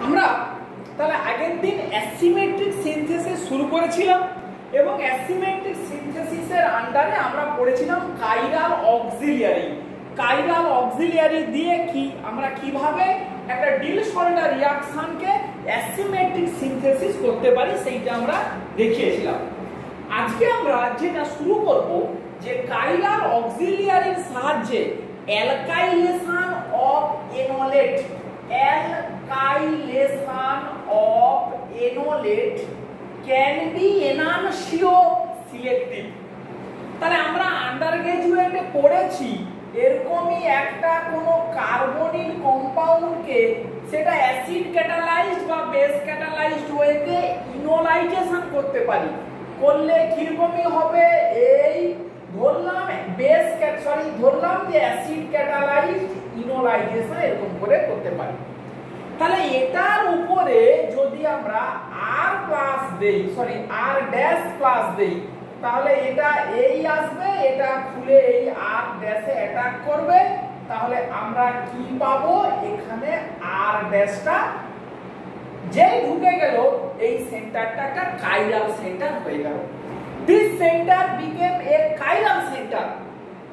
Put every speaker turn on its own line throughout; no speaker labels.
আমরা তাহলে আগের দিন অ্যাসিমেট্রিক সিনথেসিস শুরু করেছিলাম এবং অ্যাসিমেট্রিক সিনথেসিসের আন্ডারে আমরা পড়েছিলাম কাইরাল অক্সিলিয়ারি দিয়ে কি আমরা কিভাবে একটা ডিলশল্টার রিঅ্যাকশনকে অ্যাসিমেট্রিক সিনথেসিস করতে পারি সেইটা আমরা দেখিয়েছিলাম। আজকে আমরা যেটা শুরু করব যে কাইরাল অক্সিলিয়ারির সাহায্যে alkylation of enolate can be enantioselective। তাহলে আমরা আন্ডার গ্রাজুয়েটে পড়েছি এরকমই একটা কোনো কার্বনিল কম্পাউন্ডকে সেটা অ্যাসিড ক্যাটালাইজড বা বেস ক্যাটালাইজড ওয়েতে ইনোলাইজেশন করতে পারি। করলে কিরকমই হবে, এই ধরলাম ধরলাম যে অ্যাসিড ক্যাটালাইজড ইনোলাইজেশন এরকম করে করতে পারি। তাহলে এটার উপরে যদি আমরা আর প্লাস দেই আর ড্যাশ প্লাস দেই তাহলে এটা এই আসবে, এটা খুলে এই আর ড্যাশে অ্যাটাক করবে, তাহলে আমরা কি পাবো, এখানে আর ড্যাশটা যেই ঢুকে গেল এই সেন্টারটা একটা কাইরাল সেন্টার হয়ে গেল। This centre became A chiral centre.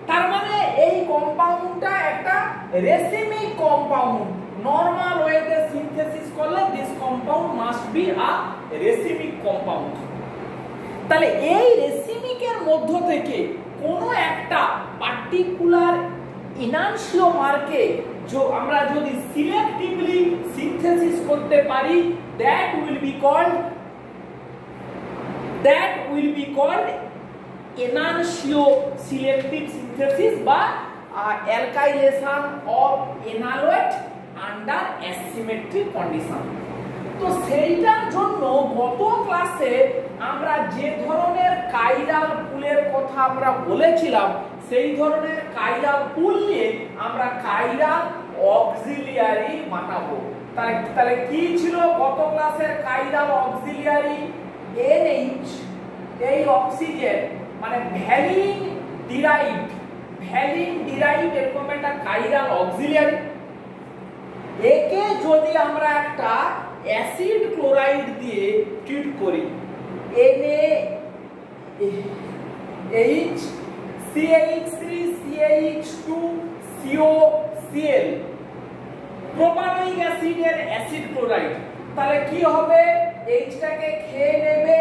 তার মানে এই কম্পাউন্ডটা একটা রেসিমিক কম্পাউন্ড। নরমাল ওয়েতে সিনথেসিস করলে this compound must be a racemic compound. তাহলে এই রেসিমিকের মধ্য থেকে কোনো একটা পার্টিকুলার ইনানসিওমারকে আমরা যদি সিলেক্টিভলি সিনথেসিস করতে পারি that will be called enantioselective synthesis বা alkylation of enolate under asymmetric condition। তো সেইটার জন্য গত ক্লাসে আমরা যে ধরনের কাইরাল পুলের কথা আমরা বলেছিলাম সেই ধরনের কাইরাল পুল নিয়ে আমরা কাইরাল অক্সিলিয়ারি বানাবো। তাহলে কি ছিল গত ক্লাসের কাইরাল অক্সিলিয়ারি? NH এই অক্সিজেন মানে ভ্যালিন ডিরাইভড এরকম একটা কাইরাল অক্সিলিয়ারি। একে যদি আমরা একটা অ্যাসিড ক্লোরাইড দিয়ে ট্রিট করি NaH CH3 CH2 COCl propanoic অ্যাসিডের অ্যাসিড ক্লোরাইড, তাহলে কি হবে, এইচটাকে খেয়ে নেবে,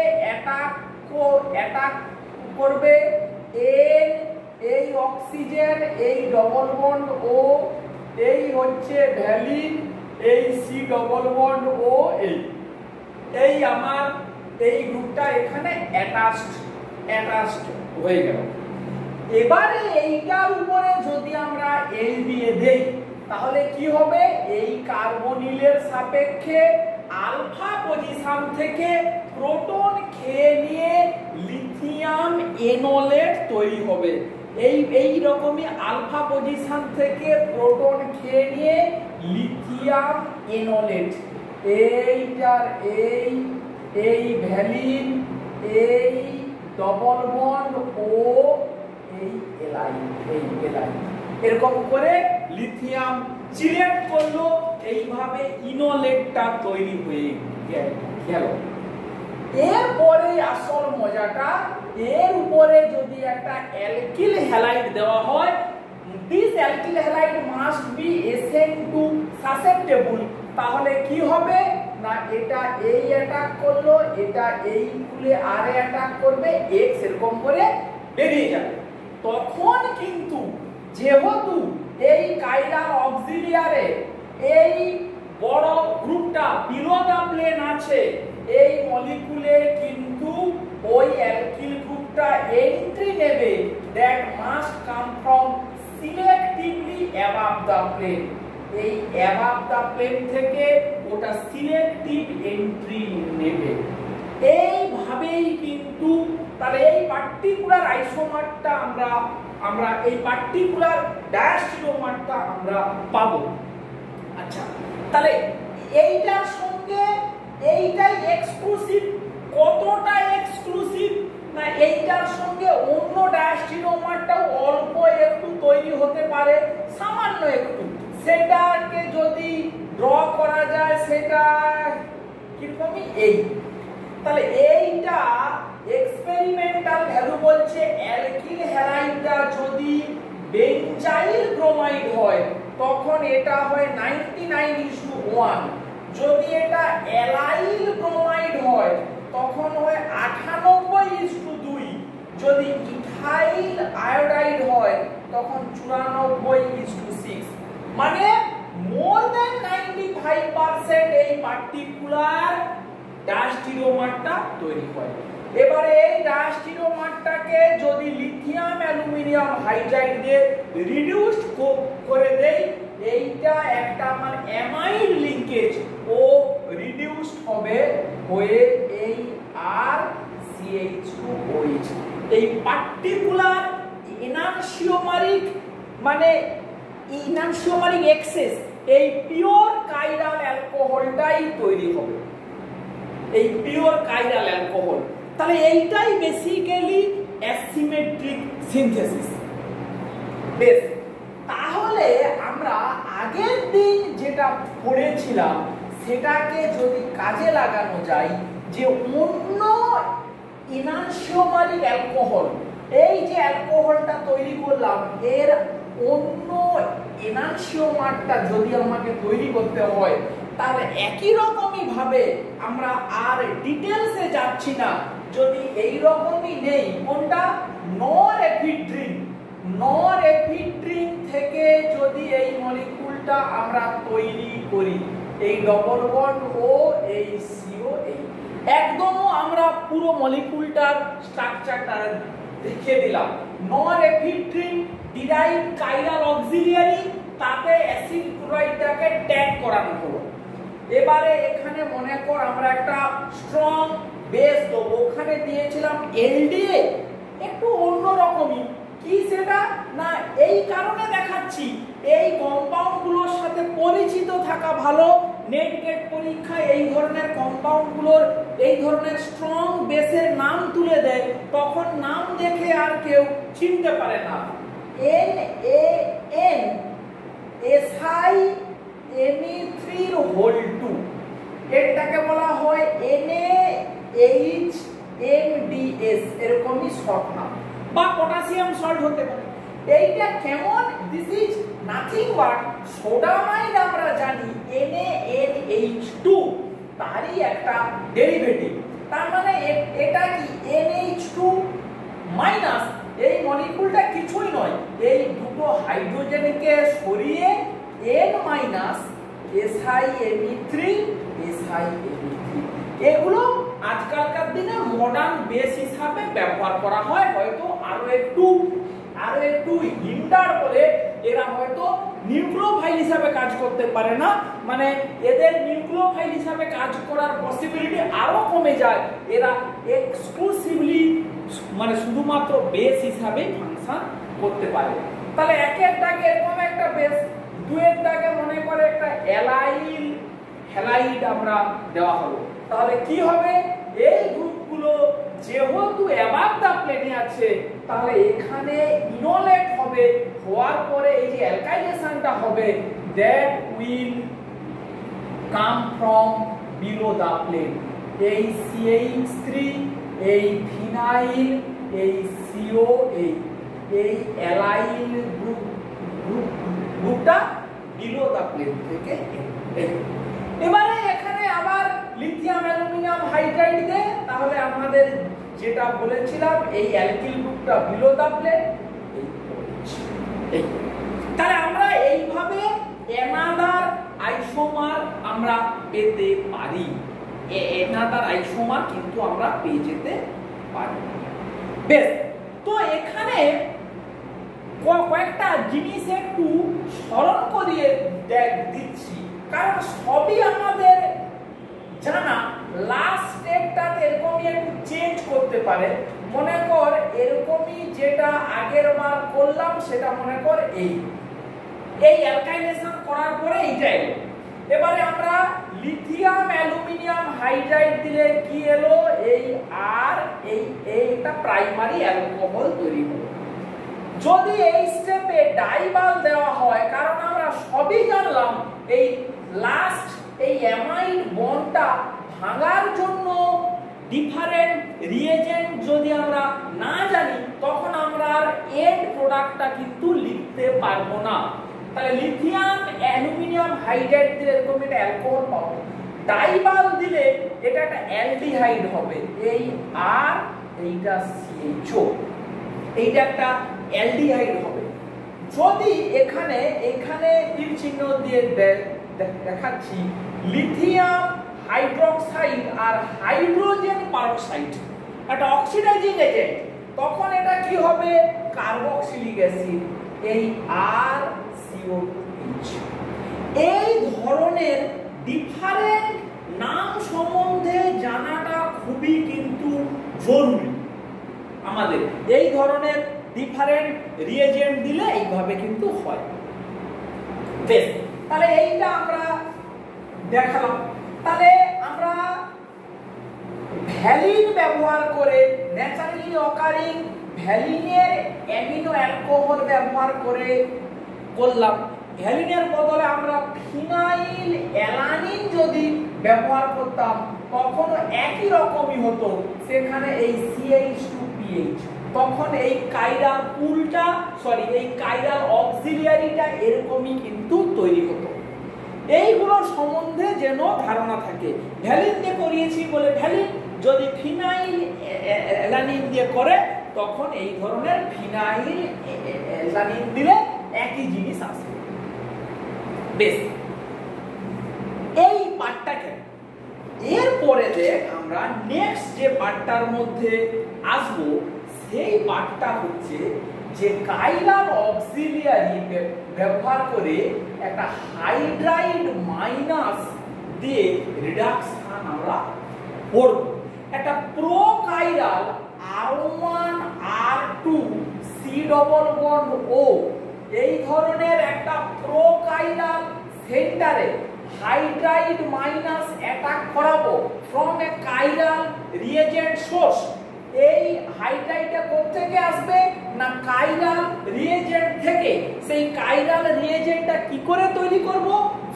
অ্যাটাক করবে N এই অক্সিজেন এই ডবল বন্ড O এই হচ্ছে ভ্যালিন এই সি ডবল বন্ড ও এই আমার এই গ্রুপটা এখানে অ্যাটাচড হয়ে গেল। এবারে এইটার উপরে যদি আমরা এল দিয়ে দেই তাহলে কি হবে, এই কার্বনিলের সাপেক্ষে আলফা পজিশন থেকে প্রোটন খেয়ে নিয়ে লিথিয়াম এনোলেট তৈরি হবে। এই রকমই আলফা পজিশন থেকে প্রোটন খেয়ে নিয়ে লিথিয়াম এনোলেট, এইটার এই ভ্যালিন এই ডবল বন্ড ও এই এলাই এরকম করে লিথিয়াম চিলেট করলো, এইভাবে ইনোলেটটা তৈরি হয়ে গেল। এরপরে আসল মজাটা, এর উপরে যদি একটা অ্যালকিল হ্যালাইড দেওয়া হয়, this alkyl halide must be Sn2 susceptible. তাহলে কি হবে না, এটা এই অ্যাটাক করলো, এটা এই খুলে আরে অ্যাটাক করবে, X এরকম করে বেরিয়ে যাবে। তখন কিন্তু যেহেতু এই কাইরাল অক্সিলিয়ারে এই বড় গ্রুপটা বিলো দা প্লেন আছে, এই মলিকুলে কিন্তু ওই অ্যালকিল গ্রুপটা এন্ট্রি নেবে, that must come from selectively above the plane. এই অ্যাবাভ দা প্লেন থেকে ওটা সিলেক্টিভ এন্ট্রি নেবে। এইভাবেই কিন্তু তাহলে এই পার্টিকুলার আইসোমারটা আমরা এই পার্টিকুলার ডায়াস্টিরোমারটা আমরা পাবো। আচ্ছা, তাহলে এইটার সঙ্গে এইটাই এক্সক্লুসিভ। কতটা এক্সক্লুসিভ না, এইটার সঙ্গে অন্য ডায়াস্টিরোমারটাও অল্প একটু তৈরি হতে পারে, সামান্য একটু। সেটাকে যদি ড্র করা যায় সেটা কিরকমই এই। তাহলে এইটা এক্সপেরিমেন্টাল ভ্যালু বলছে অ্যালকিল হ্যালাইডটা যদি বেঞ্জাইল ব্রোমাইড হয় তখন এটা হয় 99:1, যদি এটা অ্যালাইল ব্রোমাইড হয় তখন হয় 98:2, যদি ইথাইল আয়োডাইড হয় তখন 94:6। মানে মোর দ্যান 95% এই পার্টিকুলার ডায়াস্টিরিওমারটা তৈরি হয়। এবারে এই ডায়াস্টিরিওমারটাকে যদি লিথিয়াম অ্যালুমিনিয়াম হাইড্রাইড দিয়ে রিডিউসড করে দেই, এইটা একটা মানে অ্যামাইড লিংকেজ ও রিডিউসড হবে হয়ে এই আর CH2OH। এই পার্টিকুলার এনানসিওমারিক মানে এনানসিওমারিক এক্সেস এই পিওর কাইরাল অ্যালকোহলটাই তৈরি হবে, এই পিওর কাইরাল অ্যালকোহল। তাহলে এইটাই বেসিক্যালি অ্যাসিমেট্রিক সিনথেসিস। বেশ, তাহলে আমরা আগের দিন যেটা পড়েছিলাম সেটাকে যদি কাজে লাগানো যায়, যে অন্য এনানসিওমারিক অ্যালকোহল, এই যে অ্যালকোহলটা তৈরি করলাম এর অন্য এনানসিওমারটা যদি আমাকে তৈরি করতে হয় তাহলে একই রকমই ভাবে আমরা আর ডিটেলসে যাচ্ছি না, যদি এই রকমই নেই কোনটা নরএফিড্রিন থেকে যদি এই মলিকুলটা আমরা তৈরি করি, এই ডবল বন্ড ও এই সিও এই একদম আমরা পুরো মলিকুলটার স্ট্রাকচারটা দেখিয়ে দিলাম। নরএফিড্রিন ডিরাইভ কাইরাল অক্সিলিয়ারি, তাতে অ্যাসিড ক্লোরাইডটাকে ট্যাগ করানো হলো। এবারে এখানে মনে কর আমরা একটা স্ট্রং বেস দেবো, ওখানে দিয়েছিলাম এলডিএ, একটু অন্য রকমই। কি সেটা না এই কারণে দেখাচ্ছি, এই কম্পাউন্ডগুলোর সাথে পরিচিত থাকা ভালো। নেট গেট পরীক্ষায় এই ধরনের কম্পাউন্ডগুলোর এই ধরনের স্ট্রং বেসের নাম তুলে দেয়, তখন নাম দেখে আর কেউ চিনতে পারে না। NaSiMe3(2), এটাকে বলা হয় NaHMDS, এরকমই শর্ট নাম, বা পটাশিয়াম সল্ট হতে পারে। এইটা কেমন? This is nothing but sodamide, আমরা জানি NaNH2 তারই একটা ডেরিভেটিভ। তার মানে এটা কি NH2 মাইনাস, এই মলিকুলটা কিছুই নয়, এই দুটো হাইড্রোজেনকে সরিয়ে N মাইনাস SiMe3 এগুলো আজকালকার দিনে মডার্ন বেস হিসাবে ব্যবহার করা হয়। হয়তো আরো একটু হিন্ডার বলে এরা হয়তো নিউক্লিওফাইল হিসাবে কাজ করতে পারে না, মানে এদের নিউক্লিওফাইল হিসাবে কাজ করার পসিবিলিটি আরো কমে যায়, এরা এক্সক্লুসিভলি মানে শুধুমাত্র বেস হিসাবে ফাংশন করতে পারে। তাহলে একের দাগে এরকম একটা বেস, দুয়ের দাগে মনে করে একটা অ্যালাইল হ্যালাইড আমরা দেওয়া হলো, তাহলে কি হবে? এই গ্রুপগুলো যেহেতু অ্যাবাভ দা প্লেনে আছে তাহলে এখানে ইনোলেট হবে, হওয়ার পরে এই যে অ্যালকাইলেশনটা হবে that will come from below the plane. এই CH3, এই ফিনাইল, এই CO, এই অ্যালাইল গ্রুপটা বিলো দা প্লেন থেকে। এবারে এখানে আবার লিথিয়াম অ্যালুমিনিয়াম হাইড্রাইড দেয়, তাহলে আমাদের যেটা বলেছিলাম এই অ্যালকিল গ্রুপটা বিলো দা প্লেন। তাহলে আমরা এইভাবে অ্যানাদার আইসোমার আমরা পেতে পারি, অ্যানাদার আইসোমার কিন্তু আমরা পেয়ে যেতে পারি। বেশ, তো এখানে কয়েকটা জিনিস একটু স্মরণ করিয়ে দিচ্ছি, কারণ সবই আমাদের জানা। লাস্ট স্টেপটাতে এরকমই একটু চেঞ্জ করতে পারে। মনে কর এরকমই যেটা আগের বার করলাম সেটা মনে কর এই অ্যালকাইলেশন করার পরে এইটা এলো। এবারে আমরা লিথিয়াম অ্যালুমিনিয়াম হাইড্রাইড দিলে কি এলো? এই আর এইটা প্রাইমারি অ্যালকোহল তৈরি হলো। যদি এই স্টেপে ডাইবাল দেওয়া হয়, কারণ আমরা সবই জানলাম এই লাস্ট এই অ্যামাইড ভাঙার জন্য ডিফারেন্ট রিয়েজেন্ট যদি আমরা না জানি তখন আমরা আর এন্ড প্রোডাক্টটা কিন্তু লিখতে পারবো না। তাহলে লিথিয়াম অ্যালুমিনিয়াম হাইড্রাইড দিলে এরকম একটা অ্যালকোহল পাবো, ডাইবাল দিলে এটা একটা অ্যালডিহাইড হবে, এই আর এইটা সিএইচও, এইটা একটা অ্যালডিহাইড হবে। যদি এখানে তীর চিহ্ন দিয়ে দেখাচ্ছি লিথিয়াম হাইড্রোক্সাইড আর হাইড্রোজেন পারক্সাইড একটা অক্সিডাইজিং এজেন্ট, তখন এটা কি হবে কার্বক্সিলিক অ্যাসিড, এই আর CO2H। এই ধরনের ডিফারেন্ট নাম সম্বন্ধে জানাটা খুবই কিন্তু জরুরি আমাদের। এই ধরনের ডিফারেন্ট রিয়েজেন্ট দিলে এইভাবে কিন্তু হয়। বেশ, তাহলে এইটা আমরা দেখালাম। তাহলে আমরা ভ্যালিন ব্যবহার করে ন্যাচারালি অকারিং ভ্যালিনের অ্যামিনো অ্যালকোহল ব্যবহার করে করলাম। ভ্যালিনের বদলে আমরা ফিনাইল অ্যালানিন যদি ব্যবহার করতাম তখন একই রকমই হতো, সেখানে এই CH2PH, তখন এই কাইরাল পুলটা এই কাইরাল অক্সিলিয়ারিটা এরকমই কিন্তু তৈরি হতো। এইগুলোর সম্বন্ধে যেন ধারণা থাকে। ভ্যালিন দিয়ে করিয়েছি বলে ভ্যালিন, যদি ফিনাইল অ্যালানিন দিয়ে করে তখন এই ধরনের ফিনাইল অ্যালানিন দিলে একই জিনিস আসবে। বেশ, এই পার্টটাকে এরপরে আমরা নেক্সট যে পার্টটার মধ্যে আসব সেই পার্টটা হচ্ছে যে কাইরাল অক্সিলিয়ারি ব্যবহার করে একটা হাইড্রাইড মাইনাস দিয়ে রিডাকশন আমরা করব। একটা প্রোকাইরাল R1 R2 C double bond O, এই ধরনের একটা প্রোকাইরাল সেন্টারে হাইড্রাইড মাইনাস অ্যাটাক করাবো from a chiral reagent source. এই হাইড্রাইডটা কোথা থেকে আসবে না কাইরাল রিয়েজেন্ট থেকে। সেই কাইরাল রিয়েজেন্টটা কি করে তৈরি করব,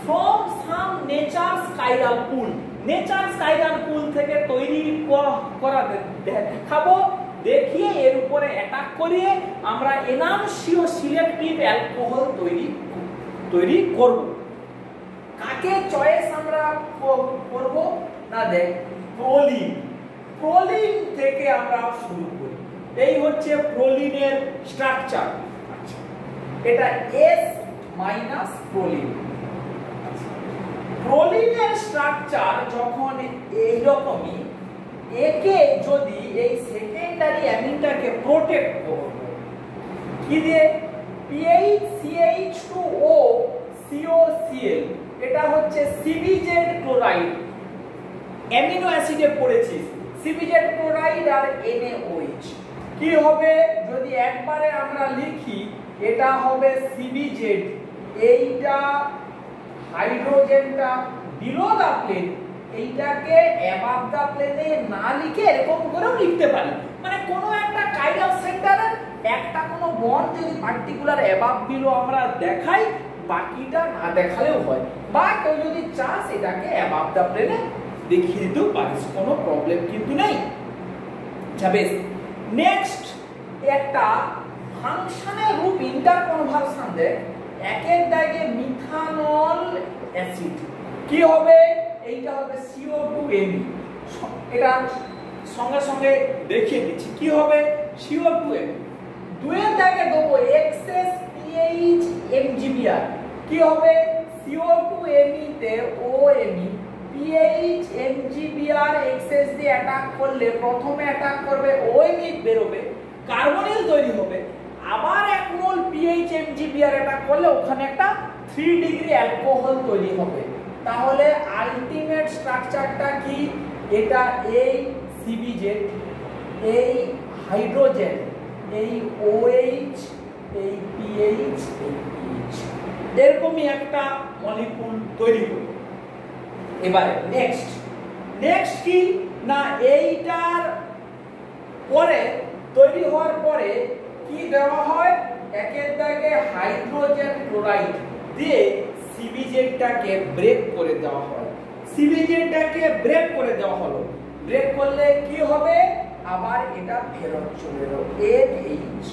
from some nature's chiral pool. Nature's chiral pool থেকে তৈরি করা দেখাবো, দেখিয়ে এর উপরে অ্যাটাক করিয়ে আমরা এনানসিও সিলেক্টিভ অ্যালকোহল তৈরি করব। কাকে চয়েস আমরা করব না, দেখ প্রোলিন। প্রোলিন থেকে আমরা শুরু করি। এই হচ্ছে প্রোলিনের স্ট্রাকচার। এটা S মাইনাস প্রোলিন। প্রোলিনের স্ট্রাকচার যখন এইরকমই, একে যদি এই সেকেন্ডারি অ্যামিনটাকে প্রোটেক্ট করব কি দিয়ে, PHCH2O COCl, এটা হচ্ছে CBZ ক্লোরাইড, অ্যামিনো অ্যাসিডে পড়েছিস CBZ ক্লোরাইড আর NaOH। কি হবে যদি একবারে আমরা লিখি, এটা হবে CBZ, এইটা হাইড্রোজেনটা বিলো দা প্লেন, এইটাকে অ্যাবাভ দা প্লেনে না লিখে এরকম করেও লিখতে পারি। মানে কোনো একটা কাইরাল সেন্টারের একটা কোনো বন্ড যদি পার্টিকুলার অ্যাবাভ বিলো আমরা দেখাই, বাকিটা না দেখালেও হয়, বা কেউ যদি চাস এটাকে অ্যাবাভ দা প্লেনে দেখিয়ে দিতেও পারিস, কোনো প্রবলেম কিন্তু নেই। বেশ, নেক্সট একটা ফাংশনাল গ্রুপ ইন্টারকনভার্সন দেখ, একের দাগে মিথানল অ্যাসিড কি হবে, এইটা হবে CO2Me। এটা সঙ্গে সঙ্গে দেখিয়ে দিচ্ছি কি হবে, CO2Me। দুইয়ের দাগে দেবো এক্সএস PH MgBr, কি হবে CO2Me তে OMe PH MgBr এক্সএস দিয়ে অ্যাটাক করলে প্রথমে অ্যাটাক করবে OMe, বেরোবে কার্বনিল তৈরি হবে, আবার 1 মোল PH MgBr অ্যাটাক করলে ওখানে একটা 3 ডিগ্রি অ্যালকোহল তৈরি হবে। তাহলে আলটিমেট স্ট্রাকচারটা কি, এটা এই CBZ, এই হাইড্রোজেন, এই OH, এই PH, এই PH, এরকমই একটা মলিকুল তৈরি হবে। এবারে নেক্সট কি না, এইটার পরে তৈরি হওয়ার পরে কি দেওয়া হয়, একের দাগে হাইড্রোজেন ক্লোরাইড দিয়ে CBZ টাকে ব্রেক করে দেওয়া হয়। সিবিজেটাকে ব্রেক করে দেওয়া হলো। ব্রেক করলে কি হবে, আবার এটা ফেরত চলে এলো। NH,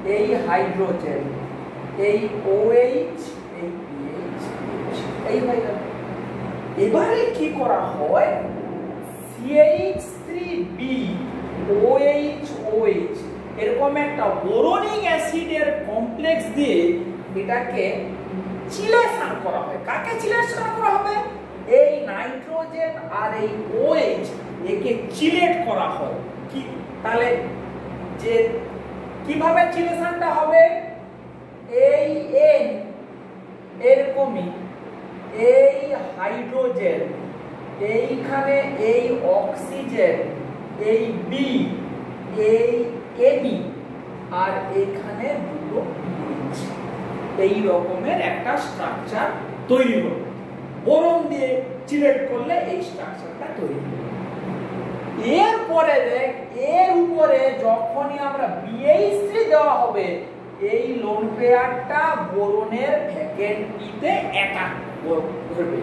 এই হাইড্রোজেন, এই OH, এই PH, এই হয়ে গেল। এবারে কি করা হয়, CH3B OH এরকম একটা বোরনিক অ্যাসিডের কমপ্লেক্স দিয়ে এটাকে চিলেশন করা হয়। কাকে চিলেশন করা হবে, এই নাইট্রোজেন আর এই OH একে চিলেট করা হয়। কি তাহলে যে কিভাবে চিলেশনটা হবে, এই N এরকমই এই হাইড্রোজেন, এইখানে এই অক্সিজেন, এই B, এই N আর এখানে দুটো H, এই রকমের একটা স্ট্রাকচার তৈরি হবে। বোরন দিয়ে চিলেট করলে এই স্ট্রাকচারটা তৈরি হবে। এরপরে দেখ, এর উপরে যখনই আমরা BH3 দেওয়া হবে, এই লোন পেয়ারটা বোরনের ভ্যাকেন্টিতে অ্যাটাক করবে।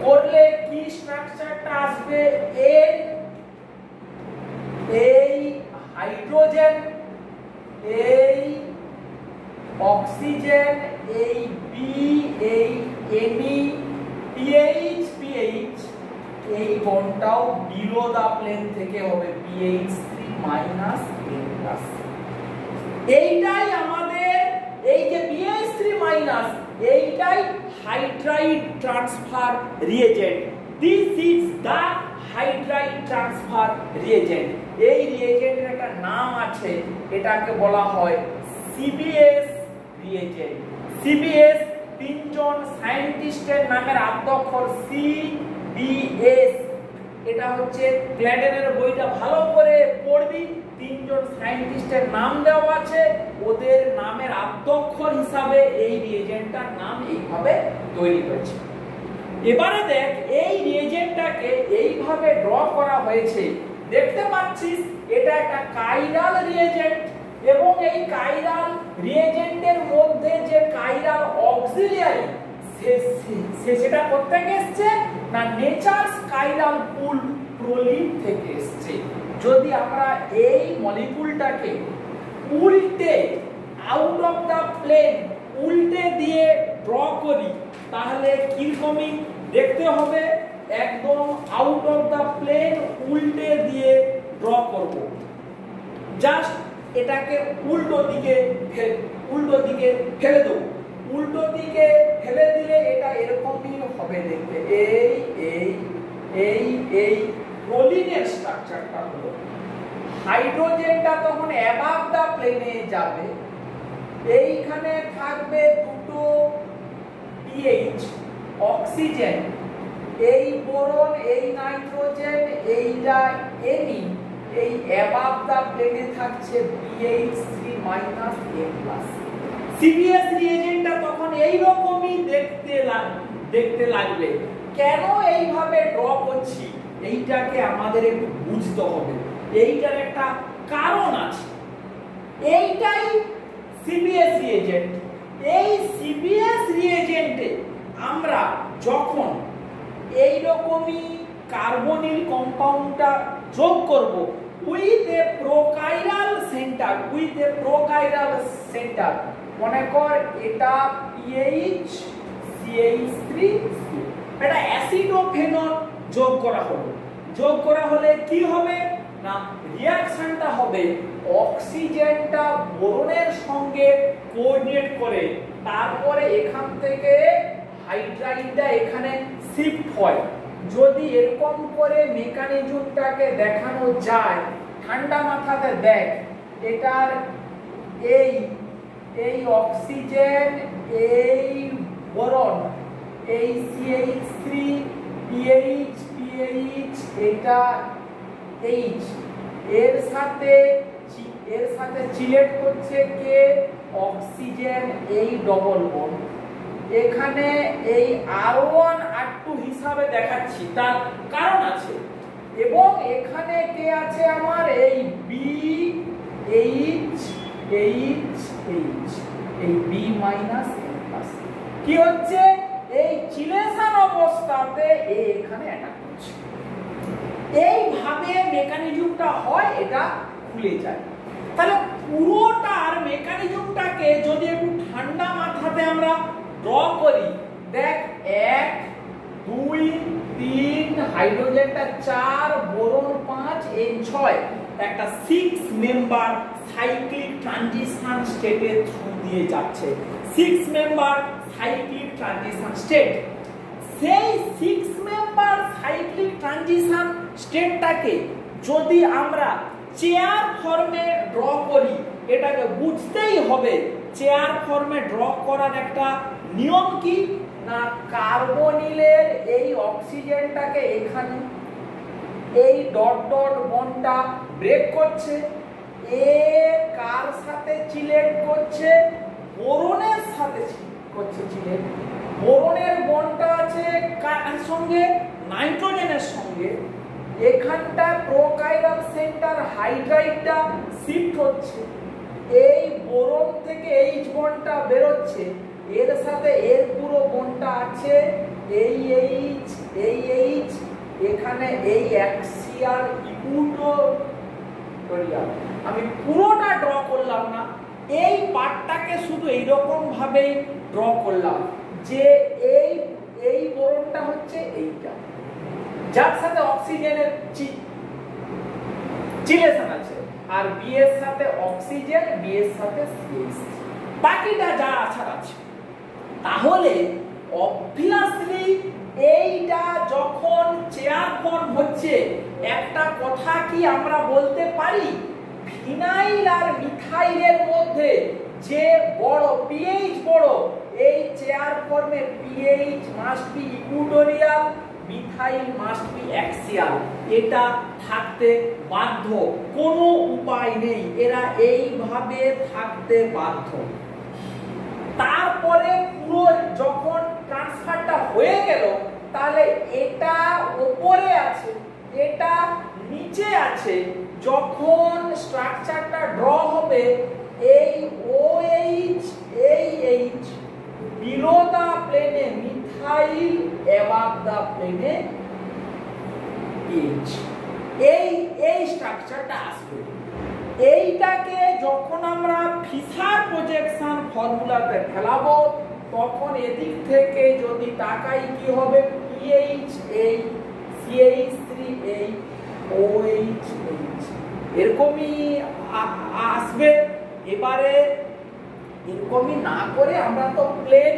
করলে কি স্ট্রাকচারটা আসবে, N, এই হাইড্রোজেন, এই অক্সিজেন, এই B, এই Ne, PH, এই বন্ডটাও বিলো দা প্লেন থেকে হবে BH3 N+। এইটাই আমাদের এই যে BH3- এইটাই hydride transfer reagent. This is the hydride transfer reagent. এই রিএজেন্টের একটা নাম আছে, এটাকে বলা হয় CBS রিএজেন্ট। CBS তিনজন সায়েন্টিস্টের নামের আদ্যক্ষর CBS। এটা হচ্ছে ক্ল্যাডেনের বইটা ভালো করে পড়বি, তিনজন সায়েন্টিস্টের নাম দেওয়া আছে, ওদের নামের আদ্যক্ষর হিসাবে এই রিএজেন্টটার নাম এইভাবে তৈরি হয়েছে। এবারে দেখ, এই রিএজেন্টটাকে এইভাবে ড্র করা হয়েছে, দেখতে পাচ্ছিস এটা একটা কাইরাল রিএজেন্ট, এবং এই কাইরাল রিএজেন্টের মধ্যে যে কাইরাল অক্সিলিয়ারি সেটা করতে এসছে না নেচারস কাইরাল পুল প্রোলিন থেকে এসছে। যদি আমরা এই মলিকুলটাকে উল্টে আউট অফ দা প্লেন উল্টে দিয়ে ড্র করি, তাহলে কিরকমই দেখতে হবে, একদম আউট অফ দা প্লেন উল্টে দিয়ে ড্র করব। জাস্ট এটাকে উল্টো দিকে ফেলে দেবো। উল্টো দিকে ফেলে দিলে এটা এরকমই হবে দেখতে। এই প্রোলিনের স্ট্রাকচারটা হলো, হাইড্রোজেনটা তখন অ্যাবাভ দা প্লেনে যাবে, এইখানে থাকবে দুটো PH, অক্সিজেন, এই বোরন, এই নাইট্রোজেন, এইটা Ne, এই অ্যাবাভ দা প্লেনে থাকছে BH3- N+। CBS রিএজেন্টটা তখন এই রকমই দেখতে লাগবে। কেন এইভাবে ড্র করছি, এইটাকে আমাদের একটু বুঝতে হবে। এইটার একটা কারণ আছে। এইটাই CBS রিএজেন্ট। এই CBS রিএজেন্টে আমরা যখন এই রকমই কার্বনিল কম্পাউন্ডটা যোগ করব উইথ এ প্রোকাইরাল সেন্টার, মনে কর এটা PH CH3, এটা অ্যাসিডোফেনল যোগ করা হলো। যোগ করা হলে কি হবে না, রিঅ্যাকশনটা হবে অক্সিজেনটা বোরনের সঙ্গে কোঅর্ডিনেট করে, তারপরে এখান থেকে হাইড্রাইডটা এখানে শিফট হয়। যদি এরকম করে মেকানিজমটাকে দেখানো যায়, ঠান্ডা মাথাতে দেখ, এটার এই অক্সিজেন, এই বোরন, এই CH3 PH এটা H, এর সাথে চিলেট করছে কে, অক্সিজেন, এই ডবল বন্ড। এখানে এই R1 R2 হিসাবে দেখাচ্ছি, তার কারণ আছে। এবং এখানে কে আছে আমার, এই BH এই B- N+। কি হচ্ছে, এই চিলেশন অফ অবস্থাতে এ এখানে অ্যাটাক করছে। এইভাবে মেকানিজমটা হয়, এটা খুলে যায়। তাহলে পুরোটার মেকানিজমটাকে যদি একটু ঠান্ডা মাথাতে আমরা ড্র করি, দেখ 1 2 3 হাইড্রোজেনটা 4 বোরন 5 N6 একটা 6 মেম্বার সাইক্লিক ট্রানজিশন স্টেটের থ্রু দিয়ে যাচ্ছে। 6 মেম্বার সাইক্লিক ট্রানজিশন স্টেট, সেই 6 মেম্বার সাইক্লিক ট্রানজিশন স্টেটটাকে যদি আমরা চেয়ার ফর্মে ড্র করি, এটাকে বুঝতেই হবে চেয়ার ফর্মে ড্র করার একটা নিয়ম কি না, কার্বনিলের এই অক্সিজেনটাকে এখানে এই ডট ডট বন্ডটা ব্রেক করছে, এ কার সাথে চিলেট করছে, বোরনের সাথে করছে চিলেট। বোরনের বন্ডটা আছে কার সঙ্গে, নাইট্রোজেনের সঙ্গে। এখানটা প্রোকাইরাল সেন্টার হাইড্রাইডটা শিফট হচ্ছে, এই বোরন থেকে এইচ বন্ডটা বেরোচ্ছে, এর সাথে এর পুরো বন্ডটা আছে এই এইচ, এখানে এই অ্যাক্সিয়াল ইকুইটোরিয়াল। আমি পুরোটা ড্র করলাম না, এই পার্টটাকে শুধু এইরকম ভাবেই ড্র করলাম যে এই বোরনটা হচ্ছে এইটা, যার সাথে অক্সিজেনের চিলেশন আছে, আর বি এর সাথে অক্সিজেন, বি এর সাথে সিএইচ, বাকিটা যা আছে আছে। তাহলে অবভিয়াসলি এইটা যখন চেয়ার ফর্ম হচ্ছে, একটা কথা কি আমরা বলতে পারি, ফিনাইল আর মিথাইলের মধ্যে যে বড় পিএইচ বড়, এই চেয়ার ফর্মে pH must be equatorial, methyl must be axial, এটা থাকতে বাধ্য, কোনো উপায় নেই, এরা এইভাবে থাকতে বাধ্য। তারপরে পুরো যখন ট্রান্সফারটা হয়ে গেল, তাহলে এটা উপরে আছে, এটা নিচে আছে, যখন স্ট্রাকচারটা ড্র হবে এই OH এই H বিলো দা প্লেনে মিথাইল, অ্যাবাভ দা প্লেনে H, এই স্ট্রাকচারটা আসবে। এইটাকে যখন আমরা ফিশার প্রজেকশন ফর্মুলাতে ফেলাবো, তখন এদিক থেকে যদি তাকাই কি হবে, PH এই CH3 এই OH এরকমই আসবে। এবারে এরকমই না করে আমরা তো প্লেন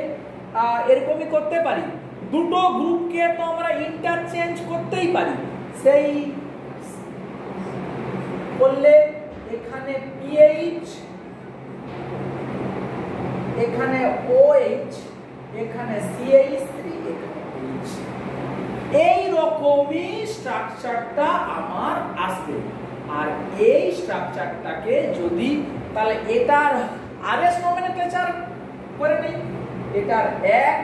এরকমই করতে পারি, দুটো গ্রুপকে তো আমরা ইন্টারচেঞ্জ করতেই পারি। সেই করলে এখানে PH, এখানে OH, এখানে CH3, এখানে H, এই রকমই স্ট্রাকচারটা আমার আসবে। আর এই স্ট্রাকচারটাকে যদি তাহলে এটার আরএস নমিনক্লেচার করে নেই, এটার 1,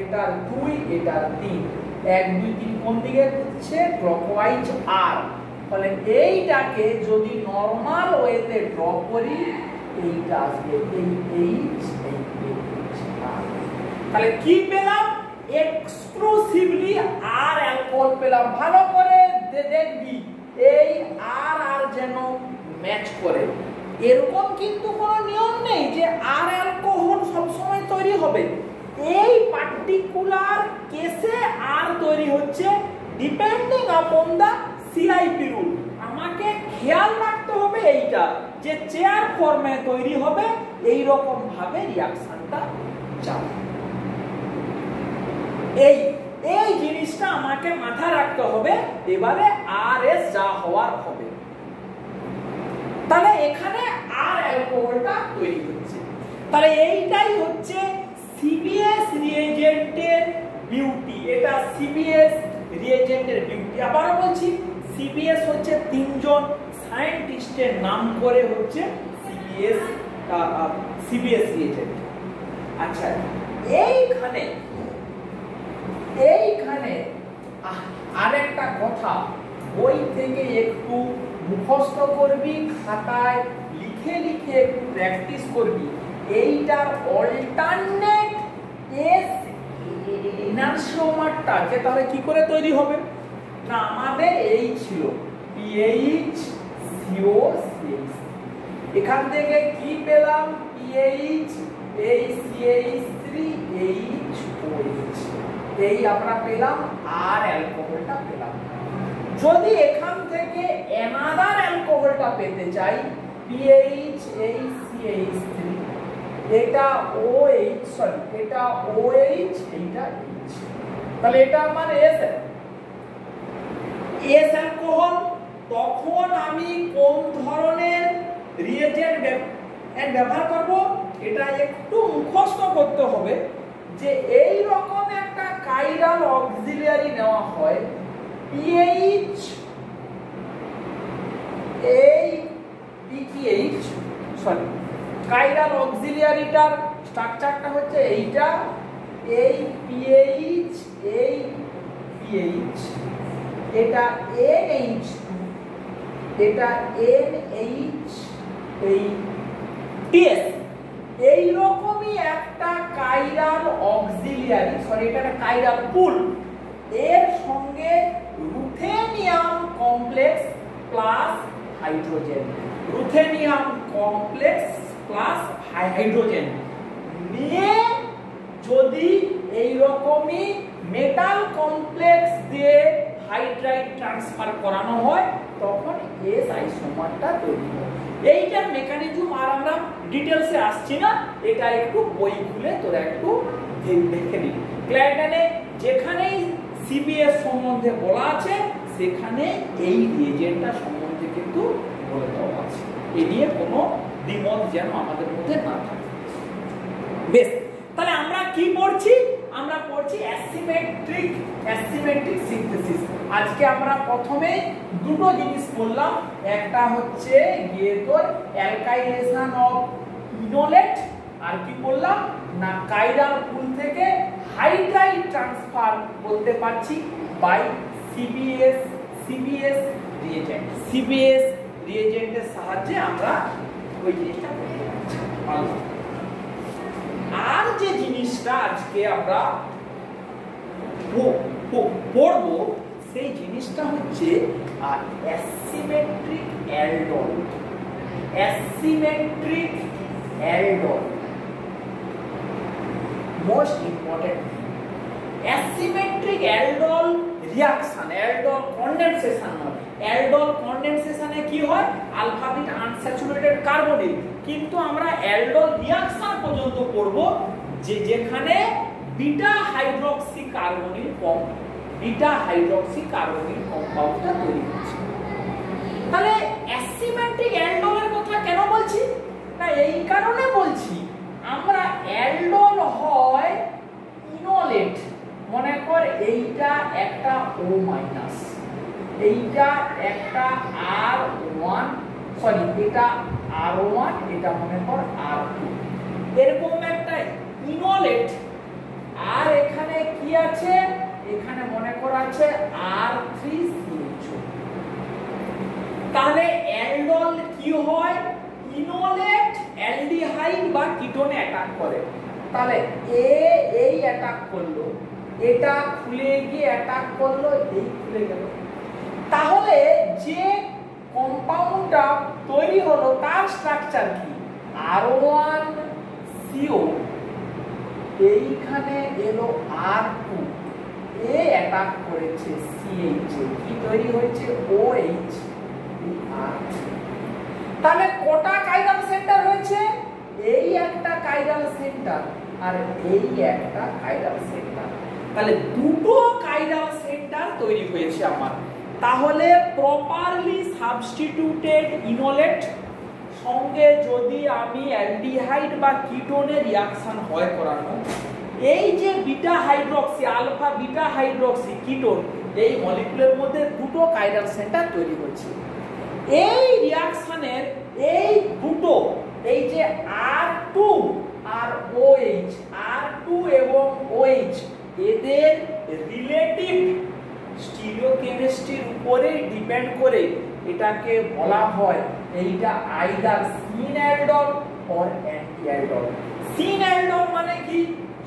এটার 2, এটার 3, 1 2 3 কোন দিকে হচ্ছে ক্লকওয়াইজ আর, তাহলে এইটাকে যদি নরমাল ওয়েতে ড্র করি, এইটা আসবে এই H, এই H, তাহলে কি পেলাম, এক্সক্লুসিভলি আর অ্যালকোহল পেলাম। ভালো করে দেখবি এই আর যেন ম্যাচ করে, এরকম কিন্তু কোনো নিয়ম নেই যে আর অ্যালকোহল সবসময় তৈরি হবে। এই পার্টিকুলার কেসে আর তৈরি হচ্ছে ডিপেন্ডিং আপন দা সিআইপি রুল। আমাকে খেয়াল রাখতে হবে এইটা যে চেয়ার ফর্মে তৈরি হবে, এই রকম ভাবে রিঅ্যাকশনটা যাবে। এই জিনিসটা আমাকে মাথায় রাখতে হবে। এবারে আরএস যা হওয়ার হবে, তাহলে এখানে আর অ্যালকোহলটা তৈরি হচ্ছে। তাহলে এইটাই হচ্ছে সিবিএস রিএজেন্টের বিউটি, এটা সিবিএস রিএজেন্টের বিউটি। আবারও বলছি, সিবিএস হচ্ছে তিনজন সায়েন্টিস্টের নাম করে হচ্ছে সিবিএস রিএজেন্ট। আচ্ছা, এইখানে আরেকটা কথা, বই থেকে একটু মুখস্থ করবি, খাতায় লিখে লিখে একটু প্র্যাকটিস করবি। এইটার অল্টারনেট এস ইনানসিওমারটা যে তাহলে কি করে তৈরি হবে না আমাদের এই ছিল PH CO CH এখান থেকে কি পেলাম PH এই CH3 HOH এই আমরা পেলাম আর অ্যালকোহলটা পেলাম যদি এখান থেকে অ্যানাদার অ্যালকোহলটা পেতে চাই PH এই CH3 এটা OH সরি এটা OH এইটা H তাহলে এটা আমার S অ্যালকোহল তখন আমি কোন ধরনের রিয়েজেন্ট ব্যবহার করব এটা একটু মুখস্থ করতে হবে যে এই রকম একটা কাইরাল অক্সিলিয়ারি নেওয়া হয় PH এই PPH সরি কাইরাল অক্সিলিয়ারিটার স্ট্রাকচারটা হচ্ছে এইটা এই PH এই PH এটা NH2 এটা NH এই TS এই রকমই একটা কাইরাল অক্সিলিয়ারি সরি এটা একটা কাইরাল পুল এর সঙ্গে ruthenium complex plus hydrogen ruthenium complex plus hydrogen নিয়ে যদি এই রকমই মেটাল কমপ্লেক্স দিয়ে হাইড্রাইড ট্রান্সফার করানো হয় তখন এস আইসোমারটা তৈরি হয় এইটার মেকানিজম আর আমরা ডিটেইলসে আসছি না এটা একটু বই খুলে তোরা একটু দেখে নিন ক্ল্যাডনে যেখানেই সিবিএস সম্বন্ধে বলা আছে সেখানে এই রিয়েজেন্টটা সম্বন্ধে কিন্তু বলে দেওয়া আছে এই নিয়ে কোনো দ্বিমত যেন আমাদের মধ্যে না থাকে বেশ তাহলে আমরা কি পড়ছি আমরা পড়ছি অ্যাসিমেট্রিক সিনথেসিস আজকে আমরা প্রথমে দুটো জিনিস বললাম একটা হচ্ছে গিয়ে তোর অ্যালকাইলেশন অফ ইনোলেট আর কি বললাম না কাইরাল পুল থেকে হাইড্রাইড ট্রান্সফার করতে পারছি বাই সিবিএস রিয়েজেন্টের সাহায্যে আমরা ওই জিনিসটা করতে পারছি আর যে জিনিসটা আজকে আমরা পড়বো সেই জিনিসটা হচ্ছে asymmetric aldol most important asymmetric aldol reaction aldol condensation aldol কনডেনসেশনে কি হয় আলফা বিটা আনস্যাচুরেটেড কার্বনিল কিন্তু আমরা অ্যালডল রিঅ্যাকশন পর্যন্ত করব যেখানে বিটা হাইড্রক্সি কার্বনিল কম্পাউন্ডটা তৈরি হচ্ছে তাহলে অ্যাসিমেট্রিক অ্যালডলের কথা কেন বলছি না এই কারণে বলছি আমরা অ্যালডল হয় ইনোলেট মনে কর এইটা একটা O মাইনাস এইটা একটা R1 সরি এটা R1 এটা মনে কর R2 এরকম একটা ইনোলেট আর এখানে কি আছে এখানে মনে কর আছে R3CHO তাহলে অ্যালডল কি হয় ইনোলেট অ্যালডিহাইড বা কিটোনে অ্যাটাক করে তাহলে এই অ্যাটাক করলো এটা খুলে গিয়ে অ্যাটাক করলো এই খুলে গেল তাহলে যে কম্পাউন্ডটা তৈরি হলো তার স্ট্রাকচার কি R1CO এইখানে এলো R2 এ অ্যাটাক করেছে CH কি তৈরি হয়েছে OH R3 তাহলে কটা কাইরাল সেন্টার হয়েছে এই একটা কাইরাল সেন্টার আর এই একটা কাইরাল সেন্টার তাহলে দুটো কাইরাল সেন্টার তৈরি হয়েছে আমার তাহলে প্রপারলি সাবস্টিটিউটেড ইনোলেট সঙ্গে যদি আমি অ্যালডিহাইড বা কিটোনের রিঅ্যাকশন হয় করানো এই যে beta hydroxy alpha beta hydroxy ketone এই মলিকুলের মধ্যে দুটো কাইরাল সেন্টার তৈরি হয়েছে এই রিঅ্যাকশনের এই দুটো এই যে R2 আর OH R2 এবং OH এদের রিলেটিভ স্টিরিওকেমিস্ট্রির উপরে ডিপেন্ড করে এটাকে বলা হয় এইটা either syn aldol or anti aldol syn aldol মানে কি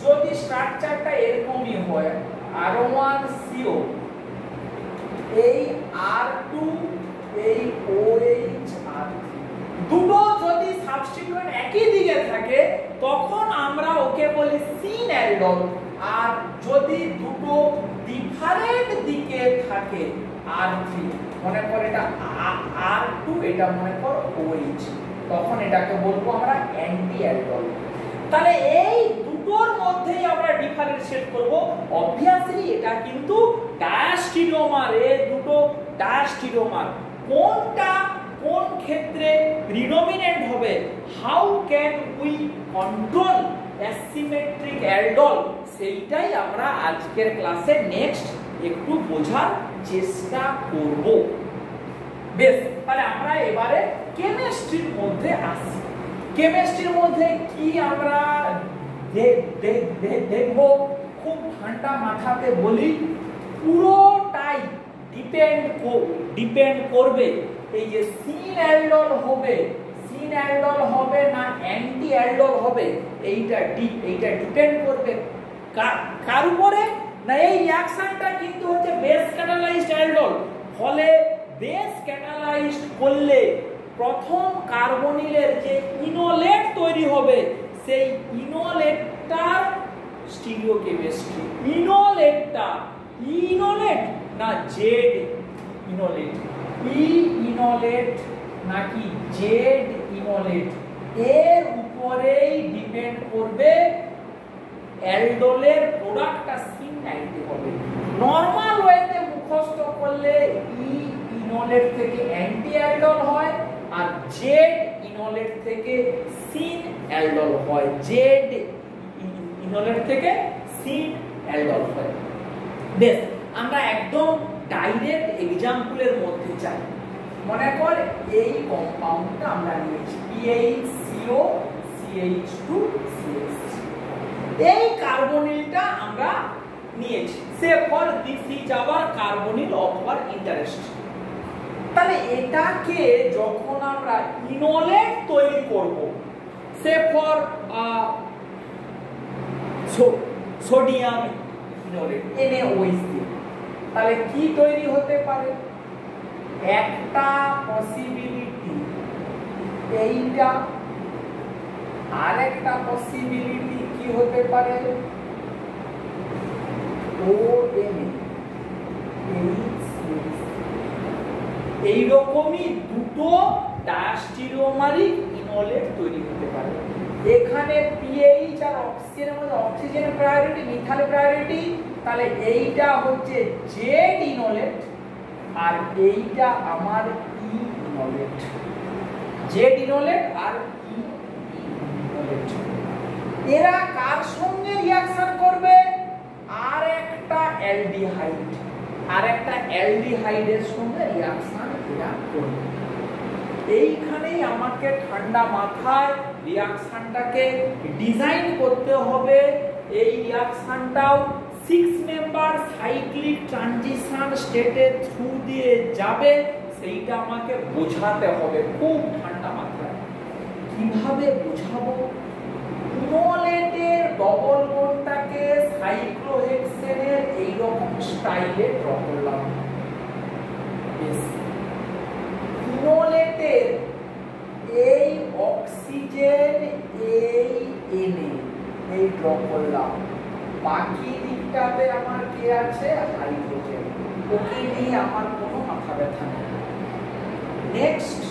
যদি স্ট্রাকচারটা এরকমই হয় R1CO এই R2 এই OH R3 দুটো যদি সাবস্টিটিউয়েন্ট একই দিকে থাকে তখন আমরা ওকে বলি সিন অ্যালডল। আর যদি দুটো ডিফারেন্ট দিকে থাকে R3 মনে কর এটা R2 এটা মনে কর OH তখন এটাকে বলবো আমরা অ্যান্টি অ্যালডল। তাহলে এই দুটোর মধ্যেই আমরা ডিফারেন্সিয়েট করব। অবভিয়াসলি এটা কিন্তু ডায়াস্টিরিওমার, এই দুটো ডায়াস্টিরিওমার। কোনটা কোন ক্ষেত্রে প্রিডমিনেন্ট হবে, how can we control asymmetric aldol, সেইটাই আমরা আজকের ক্লাসে নেক্সট একটু বোঝার চেষ্টা করব। বেশ, তাহলে আমরা এবারে কেমিস্ট্রির মধ্যে আসি। কেমিস্ট্রির মধ্যে কি আমরা দেখব, খুব ঠান্ডা মাথাতে বলি, পুরোটাই ডিপেন্ড করবে এই যে সিন অ্যালডল হবে না অ্যান্টি অ্যালডল হবে, এইটা ডিপেন্ড করবে কার উপরে না এই রিঅ্যাকশনটা কিন্তু হচ্ছে বেস ক্যাটালাইজড অ্যালডল। ফলে বেস ক্যাটালাইজড করলে প্রথম কার্বনিলের যে ইনোলেট তৈরি হবে সেই ইনোলেটটার স্টিরিওকেমিস্ট্রি, ইনোলেট না জেড ইনোলেট, ইনোলেট নাকি জেড ইনোলেট, এর উপরেই ডিপেন্ড করবে অ্যালডোলের প্রোডাক্টটা সিন 90 হবে। নরমাল ওয়েতে মুখস্থ করলে ইনোলেট থেকে অ্যান্টি অ্যালডোল হয় আর জেড ইনোলেট থেকে সিন অ্যালডোল হয়, জেড ইনোলেট থেকে সিন অ্যালডোল হয়। বেশ, আমরা একদম ডাইরেক্ট এক্সাম্পলের মধ্যে যাই। মনে কর এই কম্পাউন্ডটা আমরা নিয়েছি PHCO CH2 CH3, এই কার্বনিলটা আমরা নিয়েছি, say for this is our carbonyl of our interest. তাহলে এটাকে যখন আমরা ইনোলেট তৈরি করব, say for sodium enolate NaOH, তাহলে কি তৈরি হতে পারে? একটা পসিবিলিটি এইটা, আর একটা পসিবিলিটি কি হতে পারে ONA, এইরকমই দুটো ডায়াস্টিরিওমারিক ইনোলেট তৈরি হতে পারে। এখানে পিএইচ আর অক্সিজেনের মধ্যে অক্সিজেনের প্রায়োরিটি, মিথাইলের প্রায়োরিটি, তাহলে এইটা হচ্ছে জেড ইনোলেট আর এইটা আমার ই ইনোলেট, জেড ইনোলেট আর ই ইনোলেট। এরা কার সঙ্গে রিঅ্যাকশন করবে? আর একটা অ্যালডিহাইডের সঙ্গে রিঅ্যাকশন এরা করবে। এইখানেই আমাকে ঠান্ডা মাথায় রিঅ্যাকশনটাকে ডিজাইন করতে হবে। এই রিঅ্যাকশনটাও 6 মেম্বার সাইক্লিক ট্রানজিশন স্টেটের থ্রু দিয়ে যাবে, সেইটা আমাকে বোঝাতে হবে খুব ঠান্ডা মাথায়। কিভাবে বোঝাবো? ইনোলেটের ডবল বন্ডটাকে সাইক্লোহেক্সেনের এইরকম স্টাইলে ড্র করলাম। ইনোলেটের এই অক্সিজেন এই Na এই ড্র করলাম, বাকি দিকটাতে আমার কি আছে? হাইড্রোজেন। ওকে নিয়ে আমার কোনো মাথা ব্যথা নেই। নেক্সট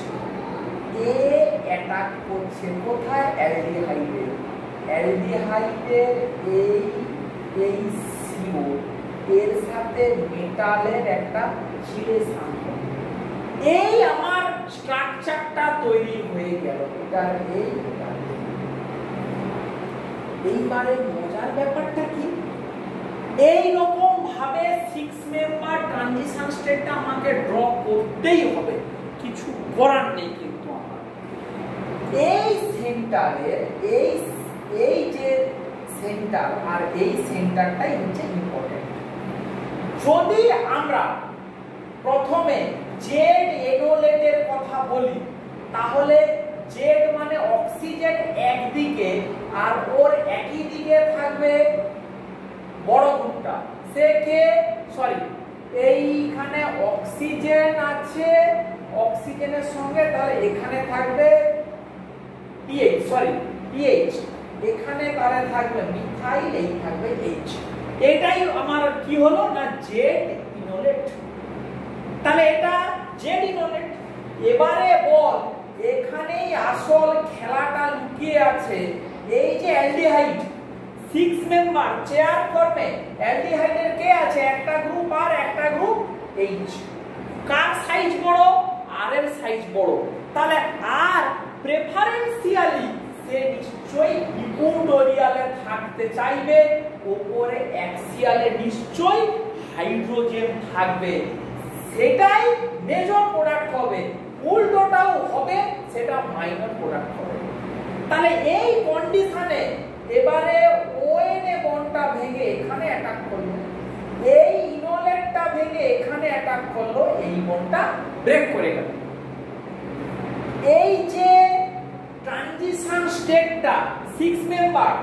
এ অ্যাটাক করছে কোথায়? অ্যালডিহাইডে। অ্যালডিহাইডের এই CO এর সাথে মেটালের একটা চিলেশন, এই আমার স্ট্রাকচারটা তৈরি হয়ে গেল। এটার এইবারে মজার ব্যাপারটা কি? এই রকম ভাবে 6 মেম্বার ট্রানজিশন স্টেটটা আমাকে ড্র করতেই হবে, কিছু করার নেই। কিন্তু আমার এই সেন্টারের এই যে সেন্টার আর এই সেন্টারটাই হচ্ছে ইম্পর্টেন্ট। যদি আমরা প্রথমে জেড এনোলেটের কথা বলি তাহলে জেড মানে অক্সিজেন একদিকে আর ওর একই দিকে থাকবে বড় গ্রুপটা, সে কে সরি এইখানে অক্সিজেন আছে, অক্সিজেনের সঙ্গে তাহলে এখানে থাকবে পিএইচ সরি পিএইচ, এখানে তাহলে থাকবে মিথাইল, এই থাকবে এইচ। এটাই আমার কি হলো না জেড ইনোলেট। তাহলে এটা জেড ইনোলেট। এবারে বল এখানেই আসল খেলাটা লুকিয়ে আছে। এই যে অ্যালডিহাইড 6 মেম্বার চেয়ার ফর্মে, অ্যালডিহাইডের কে আছে একটা গ্রুপ আর একটা গ্রুপ এইচ। কার সাইজ বড়? আর এর সাইজ বড়। তাহলে আর প্রেফারেন্সিয়ালি সে নিশ্চয়ই ইকুইটোরিয়ালে থাকতে চাইবে, উপরে অ্যাক্সিয়ালে নিশ্চয়ই হাইড্রোজেন থাকবে, সেটাই মেজর প্রোডাক্ট হবে। উল্টোটাও হবে, সেটা মাইনর প্রোডাক্ট হবে। তাহলে এই কন্ডিশনে এবারে ওএনএ বন্ডটা ভেঙে এখানে অ্যাটাক করলো, এই ইনোলেটটা ভেঙে এখানে অ্যাটাক করলো, এই বন্ডটা ব্রেক করে গেল। এই যে ট্রানজিশন স্টেটটা 6 মেম্বার,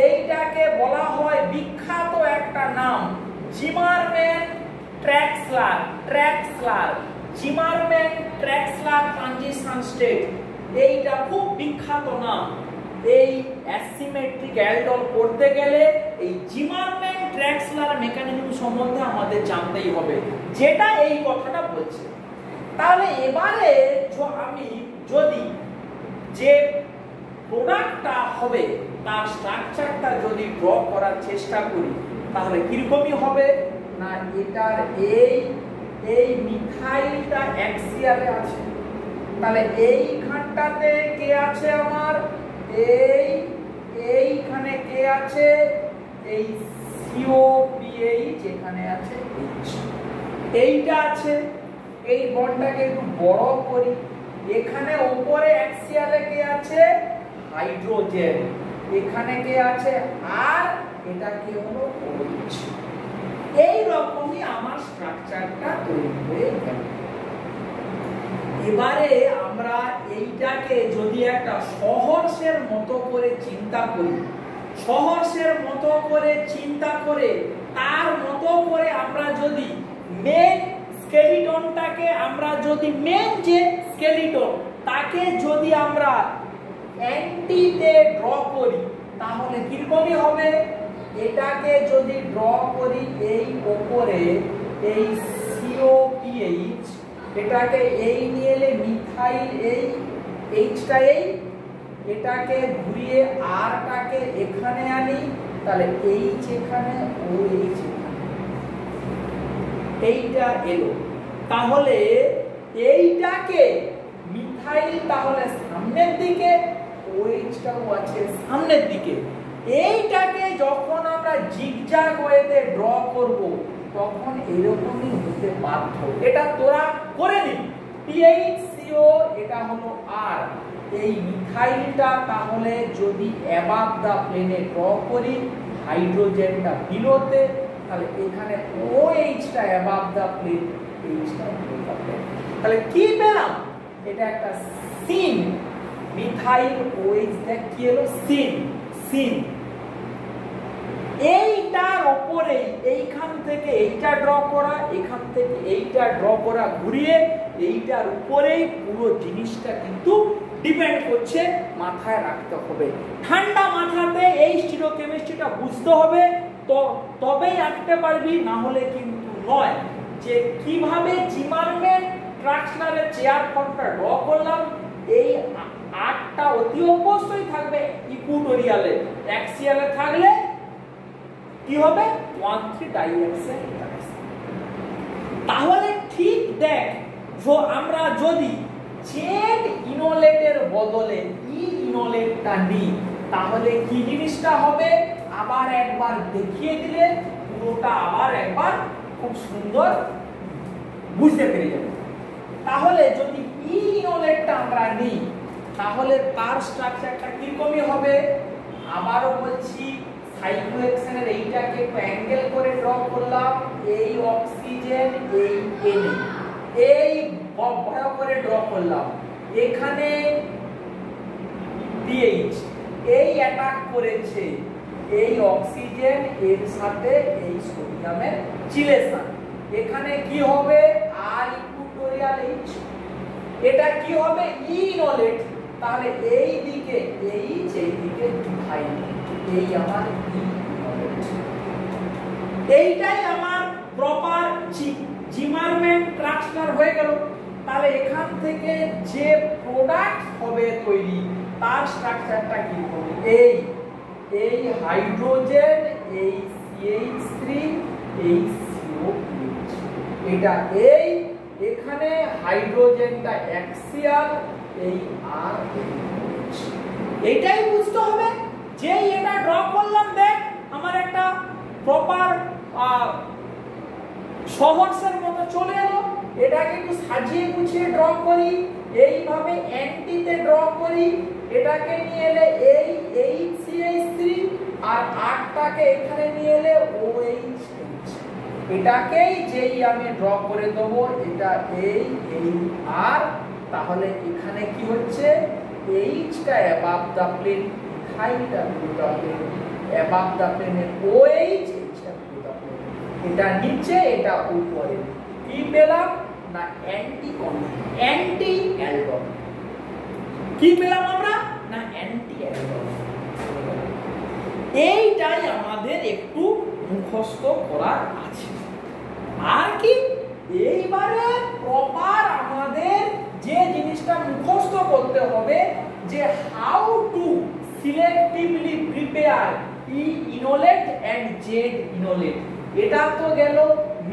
এইটাকে বলা হয় বিখ্যাত একটা নাম জিমারম্যান ট্র্যাক্সলার। জিমারম্যান ট্র্যাক্সলার ট্রানজিশন স্টেট, এইটা খুব বিখ্যাত নাম। এই অ্যাসিমেট্রিক অ্যালডল করতে গেলে এই জিমারম্যান ট্র্যাক্সলার মেকানিজম সম্বন্ধে আমাদের জানতেই হবে, যেটা এই কথাটা বলছে। তাহলে এবারে আমি যদি যে প্রোডাক্টটা হবে তার স্ট্রাকচারটা যদি ড্র করার চেষ্টা করি, তাহলে কিরকমই হবে না এটার এই মিথাইলটা অ্যাক্সিয়ালে আছে, তাহলে এইখানটাতে কে আছে আমার এইখানে কে আছে এই COPH, এখানে আছে H, এইটা আছে। এই বন্ডটাকে একটু বড় করি, এখানে উপরে অ্যাক্সিয়ালে কে আছে হাইড্রোজেন, এখানে কে আছে আর এটা কি হলো OH। এই রকমই আমার স্ট্রাকচারটা তৈরি হয়ে গেল। এবারে আমরা এইটাকে যদি একটা সহর্ষের মতো করে চিন্তা করি, সহর্ষের মতো করে চিন্তা করে তার মতো করে আমরা যদি মেন স্কেলিটনটাকে আমরা যদি মেন যে স্কেলিটন তাকে যদি আমরা অ্যান্টিতে ড্র করি, তাহলে কিরকমই হবে? এটাকে যদি ড্র করি এই উপরে এই COPH, এটাকে এই নিয়ে এলে মিথাইল, এই এইচটা এটাকে ঘুরিয়ে আরটাকে এখানে আনি, তাহলে এইচ এখানে OH এখানে, এইটা এলো। তাহলে এইটাকে মিথাইল তাহলে সামনের দিকে, OH-টাও আছে সামনের দিকে। এইটাকে যখন আমরা জিগজ্যাগ ওয়েতে ড্র করব তখন এরকমই হতে বাধ্য। এটা তোরা করে নি, PHCO এটা হলো আর, এই মিথাইলটা তাহলে যদি অ্যাবাভ দা প্লেনে ড্র করি, হাইড্রোজেনটা বিলোতে, তাহলে এখানে OH-টা অ্যাবাভ দা প্লেন, H-টা বিলো দা প্লেন। তাহলে কি পেলাম? এটা একটা সিন, মিথাইল OH দেখ কি হলো সিন। এইটার উপরে এইখান থেকে এইটা ড্র করা, এখান থেকে এইটা ড্র করা, ঘুরিয়ে এইটার উপরেই পুরো জিনিসটা কিন্তু ডিপেন্ড করছে, মাথায় রাখতে হবে। ঠান্ডা মাথাতে এই স্টিরিওকেমিস্ট্রিটা বুঝতে হবে, তো তবেই আঁকতে পারবি, না হলে কিন্তু নয়। যে কিভাবে জিমারম্যান ট্র্যাক্সলারের চেয়ার ফর্মটা ড্র করলাম, এই আর্টটা অতি অবশ্যই থাকবে ইকুইটোরিয়ালে, অ্যাক্সিয়ালে থাকলে কি হবে 1,3 ডাইঅ্যাক্সিয়াল ইন্টারঅ্যাকশন। তাহলে ঠিক দেখ, আমরা যদি জেড ইনোলেটের বদলে ই ইনোলেটটা নিই, তাহলে কি জিনিসটা হবে আবার একবার দেখিয়ে দিলে পুরোটা আবার একবার খুব সুন্দর বুঝতে পেরে যাবে। তাহলে যদি ই ইনোলেটটা আমরা নিই, তাহলে তার স্ট্রাকচারটা কিরকমই হবে? আবারও বলছি, সাইক্লোহেক্সেনের এইটাকে একটু অ্যাঙ্গেল করে ড্র করলাম, এই অক্সিজেন এই এনে এই বড় করে ড্র করলাম, এখানে ডিএইচ এই অ্যাটাক করেছে এই অক্সিজেন এর সাথে এই সোডিয়ামের চিলেশন, এখানে কি হবে আর ইকুইটোরিয়াল এইচ, এটা কি হবে ই ইনলেট, তাহলে এই দিকে এইচ এই দিকে ইথাইল, এই আমার ই ইনলেট। এইটাই আমার প্রপার জিমারম্যান ট্রান্সফার হয়ে গেল। তাহলে এখান থেকে যে প্রোডাক্ট হবে তৈরি তার স্ট্রাকচারটা কি হবে, এই হাইড্রোজেন এই CH3 এই COH, এটা এই এখানে হাইড্রোজেনটা অ্যাক্সিয়াল এই আর এইটাই বুঝতে হবে। যে এটা ড্র করলাম দেখ আমার একটা প্রপার সহজের মতো চলে এলো। এটাকে একটু সাজিয়ে গুছিয়ে ড্র করি, এইভাবে অ্যান্টিতে ড্র করি, এটাকে নিয়ে এলে এই CH3 আর আরটাকে এখানে নিয়ে এলে OH, এটাকেই যেই আমি ড্র করে দেব এটা এই আর, তাহলে এখানে কি হচ্ছে এইচটা অ্যাবাভ দা প্লেন, ইথাইলটা below the plane, above the প্লেনে OH, এইচটা বিলো দা প্লেন, এটা নিচে এটা উপরে, কি পেলাম না অ্যান্টি অ্যালডন। কি পেলাম আমরা না অ্যান্টি অ্যালডন। এইটাই আমাদের একটু মুখস্থ করার আছে। আর কি এইবারে প্রপার আমাদের যে জিনিসটা মুখস্থ করতে হবে যে how to selectively prepare E enolate and Z enolate. এটা তো গেল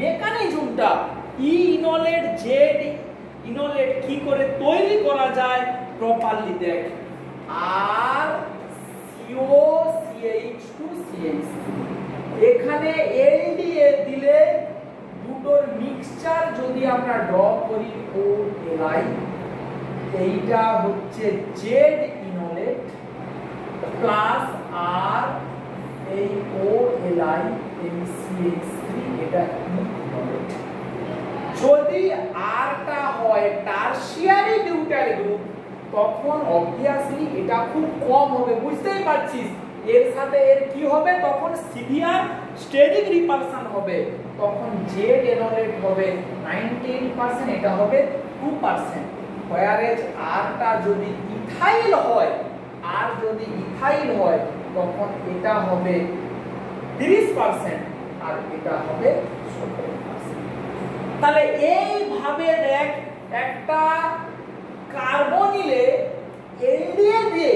মেকানিজমটা, ই ইনোলেট জেড ইনোলেট কি করে তৈরি করা যায় প্রপারলি দেখ। আর COCH2 CH3 এখানে LDA দিলে দুটোর মিক্সচার যদি আমরা ড্র করি OLI, এইটা হচ্ছে জেড ইনোলেট প্লাস আর এই OLI এই CH3 এটা ইনোলেট। যদি আরটা হয় টারশিয়ারি বিউটাইল গ্রুপ তখন অবভিয়াসলি এটা খুব কম হবে, বুঝতেই পারছিস। এর সাথে এর কি হবে তখন সিভিয়ার স্টেরিক রিপালশন হবে, তখন জেড এনোলেট হবে 98%, এটা হবে 2%। হোয়ারেজ আরটা যদি ইথাইল হয়, আর যদি ইথাইল হয় তখন এটা হবে 30% আর এটা হবে 70%। তাহলে এইভাবে দেখ একটা কার্বনিলে এলডিএ দিয়ে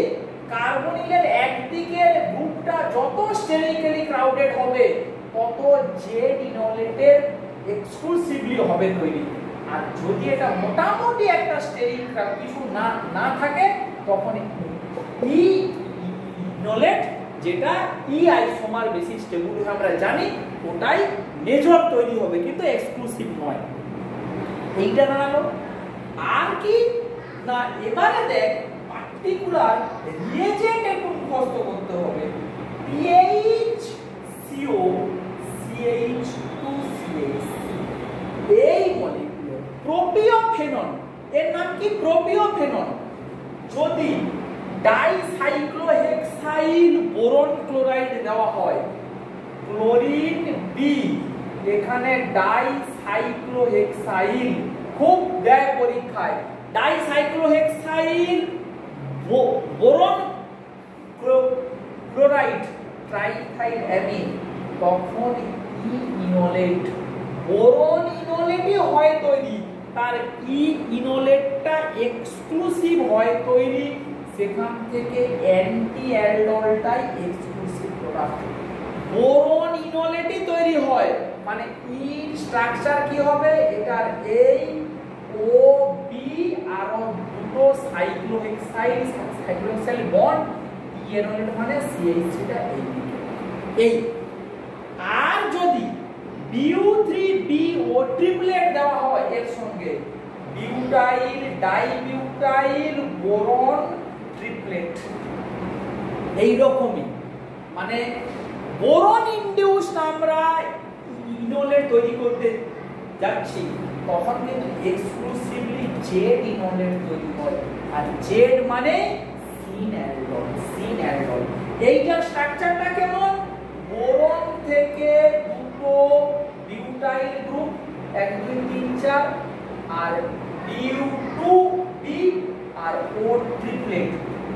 কার্বনিলের একদিকের গ্রুপটা যত স্টেরিক্যালি ক্রাউডেড হবে তত জেড ইনোলেটের এক্সক্লুসিভলি হবে তৈরি। আর যদি এটা মোটামুটি একটা স্টেরিক কিছু না থাকে তখন ই ইনোলেট যেটা ই আইসোমার বেশি স্টেবল আমরা জানি ওটাই মেজর তৈরি হবে, কিন্তু এক্সক্লুসিভ নয়। এইটা দাঁড়ালো। আর কি না এবারে দেখ পার্টিকুলার রিয়েজেন্ট একটু মুখস্থ করতে হবে। PHCO CH2 CH3 এই মলিকিউল প্রোপিওফেনন, এর নাম কি প্রোপিওফেনন। যদি ডাইসাইক্লোহেক্সাইল বোরন ক্লোরাইড দেওয়া হয়, ক্লোরিন বি, এখানে ডাইসাইক্লোহেক্সাইল খুব দেয় পরীক্ষায়, ডাইসাইক্লোহেক্সাইল বোরন ক্লোরাইড ট্রাইথাইল অ্যামিন, তখন ই ইনোলেট, বোরন ইনোলেটই হয় তৈরি, তার ই ইনোলেটটা এক্সক্লুসিভ হয় তৈরি, সেখান থেকে অ্যান্টি অ্যালডলটাই এক্সক্লুসিভ প্রোডাক্ট। বোরন ইনোলেটই তৈরি হয় মানে ই স্ট্রাকচার কি হবে, এটার এই ও বি আর দুটো সাইক্লোহেক্সাইল বন্ড, ই ইনোলেট মানে CH3 টা এই। আর যদি BU3BO ট্রিপলেট দেওয়া হয় এর সঙ্গে, বিউটাইল ডাইবিউটাইল বোরন ট্রিপলেট, এই রকমই মানে বোরন ইনডিউসড আমরা ইনোলেট তৈরি করতে যাচ্ছি, তখন কিন্তু এক্সক্লুসিভলি জেড ইনোলেট তৈরি হয়। আর জেড মানে সিন অ্যালডল। এইটার স্ট্রাকচারটা কেমন? বোরন থেকে দুটো বিউটাইল গ্রুপ 1 2 3 4 আর BU2 B আর O triplet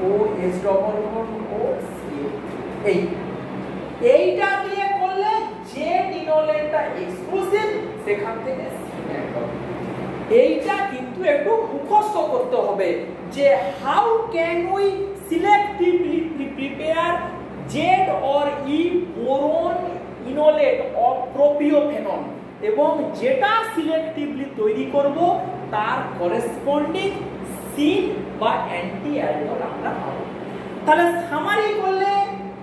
OH double bond OCH। এইটা দিয়ে করলে যে ইনোলেটটা এক্সক্লুসিভ সেখান থেকে সিন অ্যালডল। এইটা কিন্তু একটু মুখস্থ করতে হবে যে how can we selectively prepare Z or E boron enolate of propiophenone, এবং যেটা সিলেক্টিভলি তৈরি করব তার করেসপন্ডিং সিন বা অ্যান্টি অ্যালডল আমরা পাবো। তাহলে সামারি করলে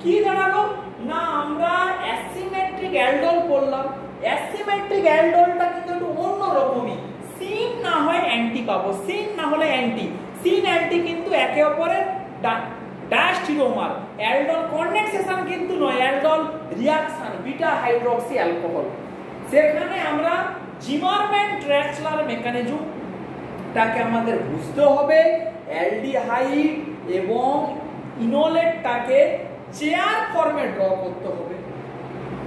কি দাঁড়ালো না, আমরা অ্যাসিমেট্রিক অ্যালডল পড়লাম। অ্যাসিমেট্রিক অ্যালডলটা কিন্তু একটু অন্য রকমই, সিন না হয় অ্যান্টি পাবো, সিন না হলে অ্যান্টি। সিন অ্যান্টি কিন্তু একে অপরের ডায়াস্টিরোমার। অ্যালডল কন্ডেনসেশন কিন্তু নয়, aldol reaction beta hydroxy alcohol. সেখানে আমরা জিমারম্যান-ট্র্যাক্সলার মেকানিজম তাকে আমাদের বুঝতে হবে। অ্যালডিহাইড এবং ইনোলেটটাকে চেয়ার ফর্মে ড্র করতে হবে।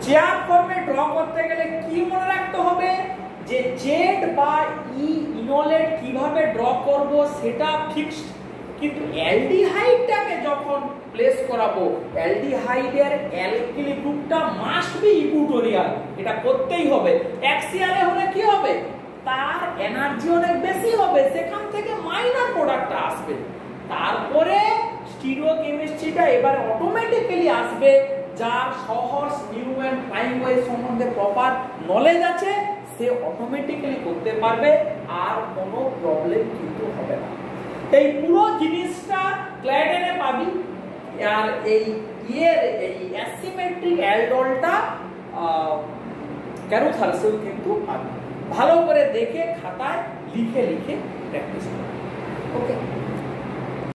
চেয়ার ফর্মে ড্র করতে গেলে কি মনে রাখতে হবে যে জেড বা ই ইনোলেট কিভাবে ড্র করব সেটা ফিক্সড, কিন্তু অ্যালডিহাইডটাকে যখন প্লেস করাবো অ্যালডিহাইডের অ্যালকিলি গ্রুপটা মাস্ট বি ইকুটোরিয়াল, এটা করতেই হবে। অ্যাক্সিয়ালে হলে কি হবে, তার এনার্জি অনেক বেশি হবে, সেখান থেকে মাইনর প্রোডাক্টটা আসবে। তারপরে স্টিরিওকেমিস্ট্রিটা এবারে অটোমেটিক্যালি আসবে, যার সহজ নিউম্যান প্রাইম ওয়েভ সম্বন্ধে প্রপার নলেজ আছে সে অটোমেটিক্যালি করতে পারবে, আর কোনো প্রবলেম কিন্তু হবে না। এই পুরো জিনিসটা ক্লাইডেনে পাবি, আর এই অ্যাসিমেট্রিক অ্যালডলটা ক্যারোথারসেও কিন্তু পাবি। ভালো করে দেখে খাতায় লিখে লিখে